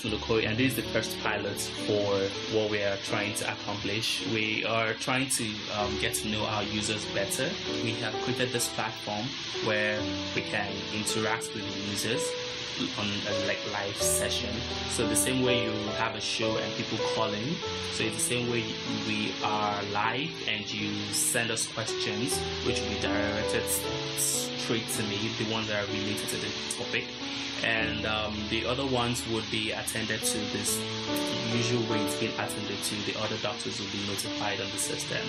Mulukoi, and this is the first pilot for what we are trying to accomplish. We are trying to get to know our users better. We have created this platform where we can interact with the users on a live session. So the same way you have a show and people call in, so it's the same way we are live and you send us questions which will be directed straight to me, the ones that are related to the topic, and the other ones would be attended to this usual way it's been attended to. The other doctors will be notified on the system.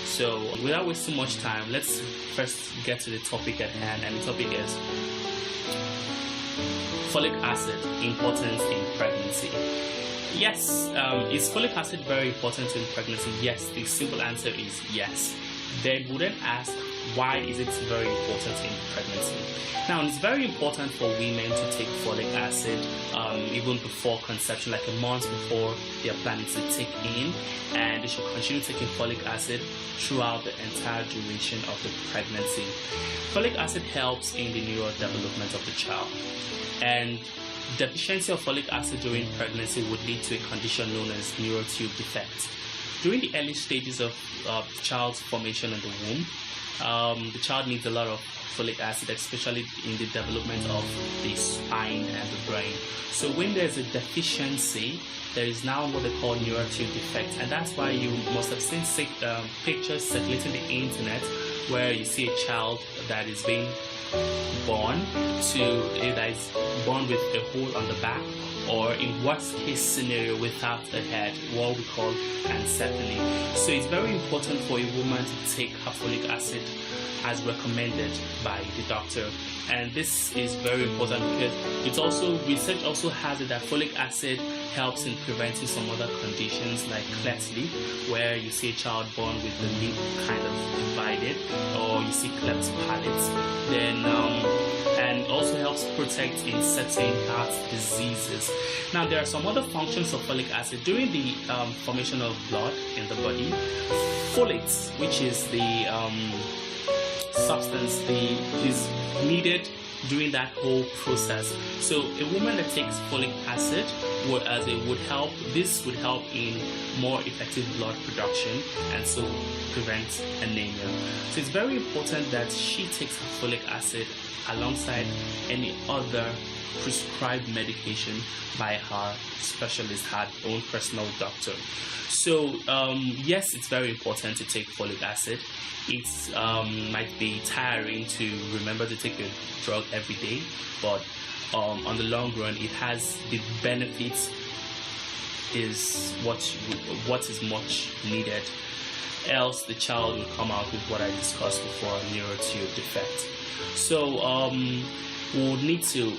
So without wasting much time, let's first get to the topic at hand, and the topic is folic acid importance in pregnancy. Yes, is folic acid very important in pregnancy? Yes, the simple answer is yes. Then wouldn't ask, why is it very important in pregnancy? Now, it's very important for women to take folic acid even before conception, like a month before they are planning to take in, and they should continue taking folic acid throughout the entire duration of the pregnancy. Folic acid helps in the neurodevelopment of the child, and deficiency of folic acid during pregnancy would lead to a condition known as neurotube defect. During the early stages of the child's formation in the womb, the child needs a lot of folic acid, especially in the development of the spine and the brain. So when there's a deficiency, there is now what they call neurotube defect, and that's why you must have seen pictures circulating the internet where you see a child that is being born that is born with a hole on the back, or in worst case scenario without a head, what we call ancephaly. So it's very important for a woman to take her folic acid as recommended by the doctor, and this is very important because it's also, research also has it that folic acid helps in preventing some other conditions like cleft lip, where you see a child born with the lip kind of divided, or you see cleft palate. Then and also helps protect in certain heart diseases. Now, there are some other functions of folic acid during the formation of blood in the body. Folate, which is the substance is needed during that whole process. So a woman that takes folic acid this would help in more effective blood production, and so prevent anemia. So it's very important that she takes her folic acid alongside any other prescribed medication by her specialist, her own personal doctor. So yes, it's very important to take folic acid. It might be tiring to remember to take a drug every day, but on the long run, it has the benefits is what is much needed. Else the child will come out with what I discussed before, neurotube defect. So we'll need to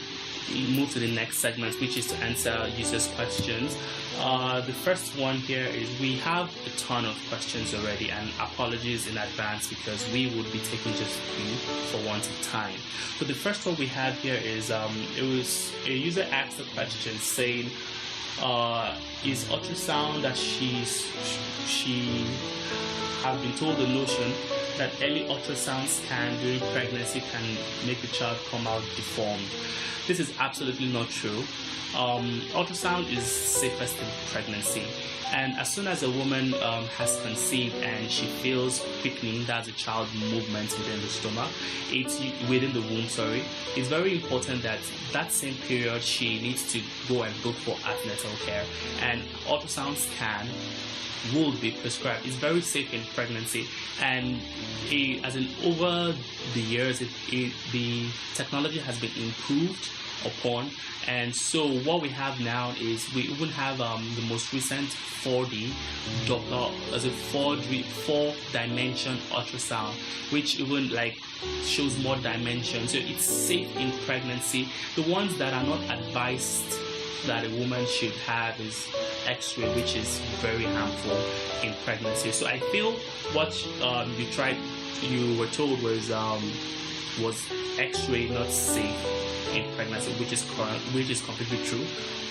move to the next segment, which is to answer users' questions. The first one here is, we have a ton of questions already, and apologies in advance because we would be taking just few for want of time. So the first one we have here is it was a user asked a question saying, is ultrasound that she have been told the notion that early ultrasound scan during pregnancy can make the child come out deformed. This is absolutely not true. Ultrasound is safest in pregnancy, and as soon as a woman has conceived and she feels quickening, that's a child movement within the stomach, within the womb, it's very important that that same period she needs to go and look for antenatal care, and ultrasound scan will be prescribed. It's very safe in pregnancy, and over the years the technology has been improved upon, and so what we have now is we even have the most recent 4D Doppler as a 4-dimension ultrasound, which even shows more dimensions, so it's safe in pregnancy. The ones that are not advised that a woman should have is X-ray, which is very harmful in pregnancy. So I feel what you were told was X-ray not safe in pregnancy, which is completely true.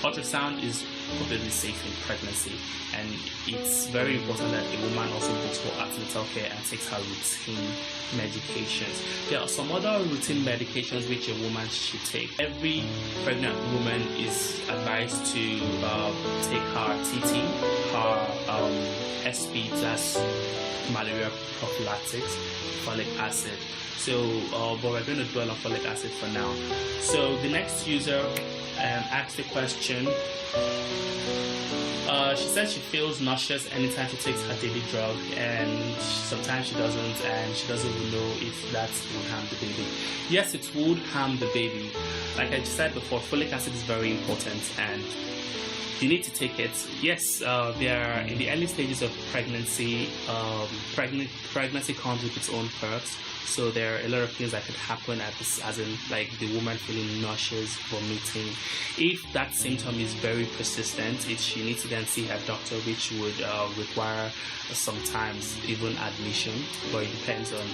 Ultrasound is completely safe in pregnancy. And it's very important that a woman also goes for antenatal care and takes her routine medications. There are some other routine medications which a woman should take. Every pregnant woman is advised to take her TT, her SP, that's malaria prophylactics, folic acid. So, but we're going to dwell on folic acid for now. So the next user asked the question. She says she feels nauseous anytime she takes her daily drug, and sometimes she doesn't, and she doesn't even know if that would harm the baby. Yes, it would harm the baby. Like I said before, folic acid is very important, and you need to take it. Yes, they are in the early stages of pregnancy. Pregnancy comes with its own perks. So there are a lot of things that could happen at this, as in like the woman feeling nauseous, vomiting. If that symptom is very persistent, she needs to then see her doctor, which would require sometimes even admission, but it depends on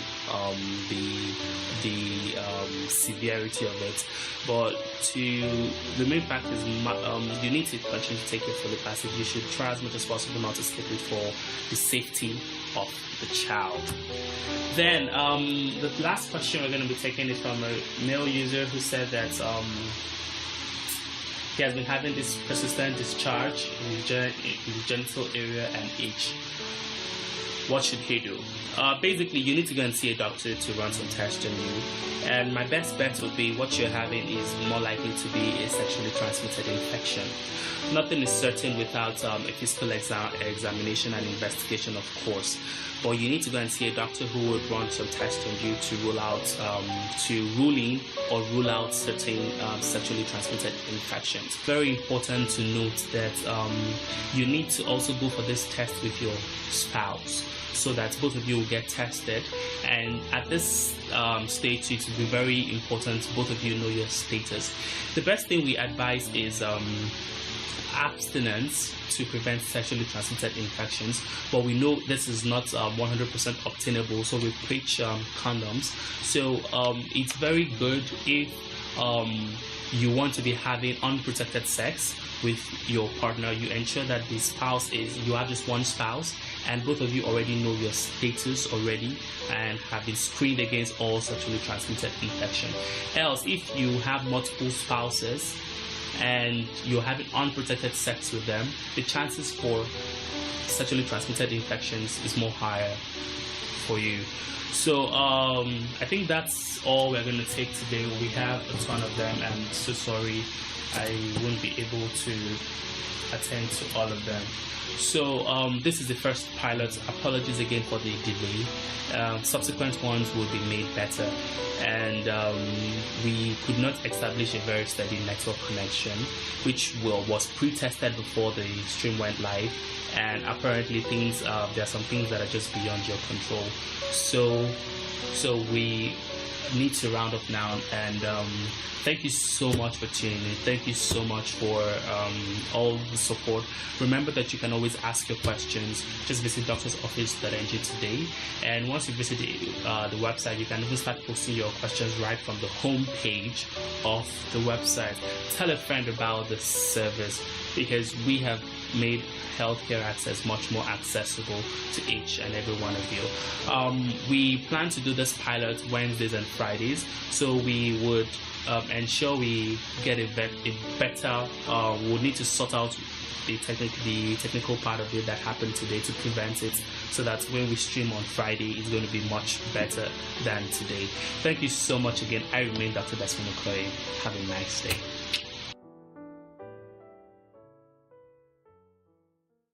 the severity of it. But the main fact is you need to continue to take your folic acid. You should try as much as possible not to skip it for the safety of the child. Then the last question we're going to be taking is from a male user who said that he has been having this persistent discharge in his genital area and itch. What should he do? Basically, you need to go and see a doctor to run some tests on you. And my best bet would be what you're having is more likely to be a sexually transmitted infection. Nothing is certain without a physical examination and investigation, of course. But you need to go and see a doctor who would run some tests on you to rule out, rule out certain sexually transmitted infections. Very important to note that you need to also go for this test with your spouse, so that both of you will get tested. And at this stage, it will be very important both of you know your status. The best thing we advise is abstinence to prevent sexually transmitted infections, but we know this is not 100% obtainable, so we preach condoms. So it's very good if you want to be having unprotected sex with your partner. You ensure that the spouse you have just one spouse, and both of you already know your status already and have been screened against all sexually transmitted infection. Else, if you have multiple spouses and you're having unprotected sex with them, the chances for sexually transmitted infections is more higher for you. So I think that's all we're going to take today. We have a ton of them, and I'm so sorry I won't be able to attend to all of them. So this is the first pilot. Apologies again for the delay. Subsequent ones will be made better, and we could not establish a very steady network connection, which was pre-tested before the stream went live, and apparently there are some things that are just beyond your control. So we need to round up now, and thank you so much for tuning in. Thank you so much for all the support. Remember that you can always ask your questions. Just visit DoctorsOffice.ng today, and once you visit the website, you can even start posting your questions right from the home page of the website. Tell a friend about the service, because we have made healthcare access much more accessible to each and every one of you. We plan to do this pilot Wednesdays and Fridays, so we would ensure we get a better. We'll need to sort out the technical part of it that happened today to prevent it, so that when we stream on Friday, it's going to be much better than today. Thank you so much again. I remain Dr. Desmond Okoye. Have a nice day.